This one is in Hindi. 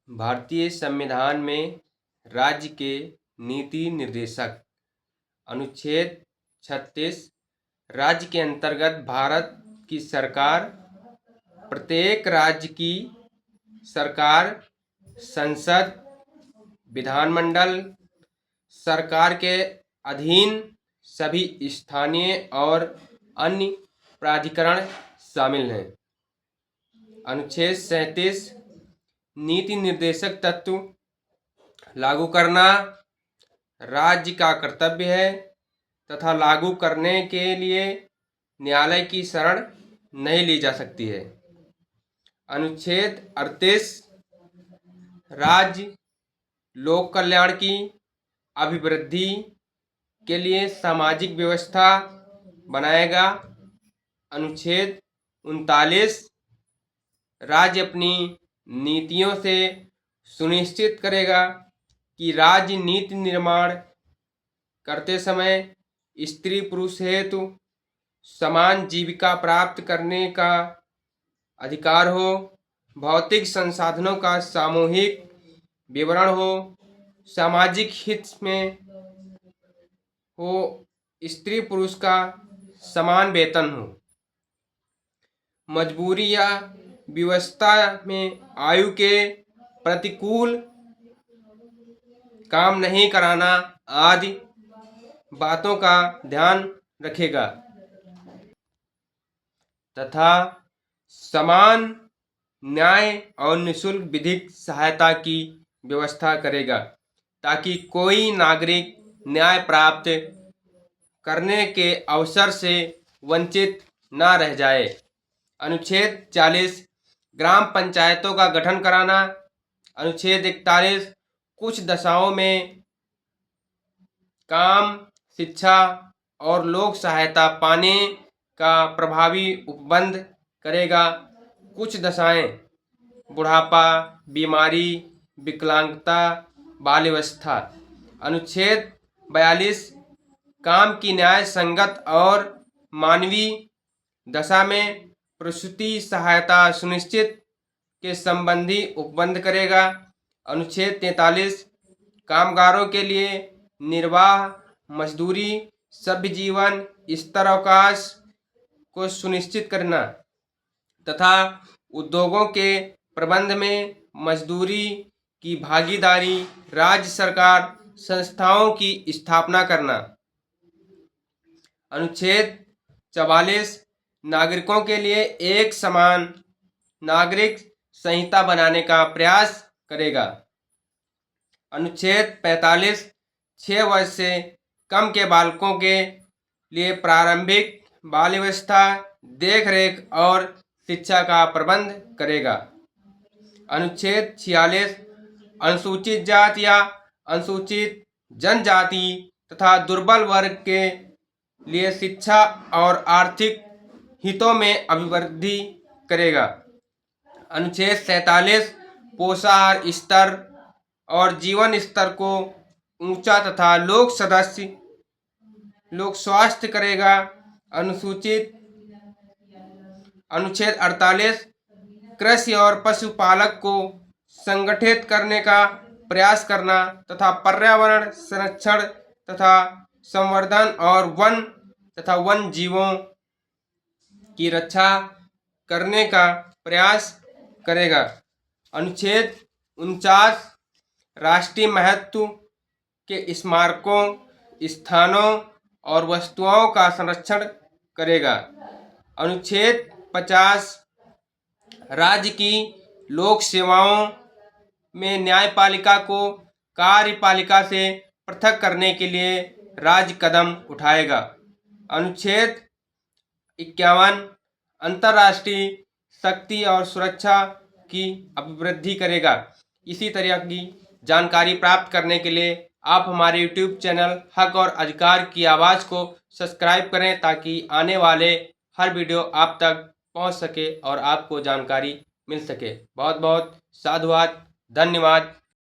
भारतीय संविधान में राज्य के नीति निर्देशक अनुच्छेद 36 राज्य के अंतर्गत भारत की सरकार प्रत्येक राज्य की सरकार संसद विधानमंडल सरकार के अधीन सभी स्थानीय और अन्य प्राधिकरण शामिल हैं। अनुच्छेद 37 नीति निर्देशक तत्व लागू करना राज्य का कर्तव्य है तथा लागू करने के लिए न्यायालय की शरण नहीं ली जा सकती है। अनुच्छेद 38 राज्य लोक कल्याण की अभिवृद्धि के लिए सामाजिक व्यवस्था बनाएगा। अनुच्छेद 39 राज्य अपनी नीतियों से सुनिश्चित करेगा कि राज्य नीति निर्माण करते समय स्त्री पुरुष हेतु समान जीविका प्राप्त करने का अधिकार हो, भौतिक संसाधनों का सामूहिक विवरण हो, सामाजिक हित में हो, स्त्री पुरुष का समान वेतन हो, मजबूरी या व्यवस्था में आयु के प्रतिकूल काम नहीं कराना आदि बातों का ध्यान रखेगा तथा समान न्याय और निःशुल्क विधिक सहायता की व्यवस्था करेगा ताकि कोई नागरिक न्याय प्राप्त करने के अवसर से वंचित न रह जाए। अनुच्छेद 40 ग्राम पंचायतों का गठन कराना। अनुच्छेद 41 कुछ दशाओं में काम, शिक्षा और लोक सहायता पाने का प्रभावी उपबंध करेगा। कुछ दशाएं बुढ़ापा, बीमारी, विकलांगता, बाल्यावस्था। अनुच्छेद 42 काम की न्याय संगत और मानवीय दशा में प्रसूति सहायता सुनिश्चित के संबंधी उपबंध करेगा। अनुच्छेद 43 कामगारों के लिए निर्वाह, मजदूरी, सभ्य जीवन स्तर अवकाश को सुनिश्चित करना तथा उद्योगों के प्रबंध में मजदूरी की भागीदारी राज्य सरकार संस्थाओं की स्थापना करना। अनुच्छेद 44 नागरिकों के लिए एक समान नागरिक संहिता बनाने का प्रयास करेगा। अनुच्छेद 45 6 वर्ष से कम के बालकों के लिए प्रारंभिक बाल्यावस्था, देखरेख और शिक्षा का प्रबंध करेगा। अनुच्छेद 46 अनुसूचित जाति या अनुसूचित जनजाति तथा दुर्बल वर्ग के लिए शिक्षा और आर्थिक हितों में अभिवृद्धि करेगा। अनुच्छेद 47 पोषाहार स्तर और जीवन स्तर को ऊंचा तथा लोक स्वास्थ्य करेगा। अनुच्छेद 48 कृषि और पशुपालक को संगठित करने का प्रयास करना तथा पर्यावरण संरक्षण तथा संवर्धन और वन जीवों की रक्षा करने का प्रयास करेगा। अनुच्छेद 49 राष्ट्रीय महत्व के स्मारकों, स्थानों और वस्तुओं का संरक्षण करेगा। अनुच्छेद 50 राज्य की लोक सेवाओं में न्यायपालिका को कार्यपालिका से पृथक करने के लिए राज्य कदम उठाएगा। अनुच्छेद 51 अंतर्राष्ट्रीय शक्ति और सुरक्षा की अभिवृद्धि करेगा। इसी तरह की जानकारी प्राप्त करने के लिए आप हमारे YouTube चैनल हक और अधिकार की आवाज़ को सब्सक्राइब करें ताकि आने वाले हर वीडियो आप तक पहुंच सके और आपको जानकारी मिल सके। बहुत बहुत साधुवाद, धन्यवाद।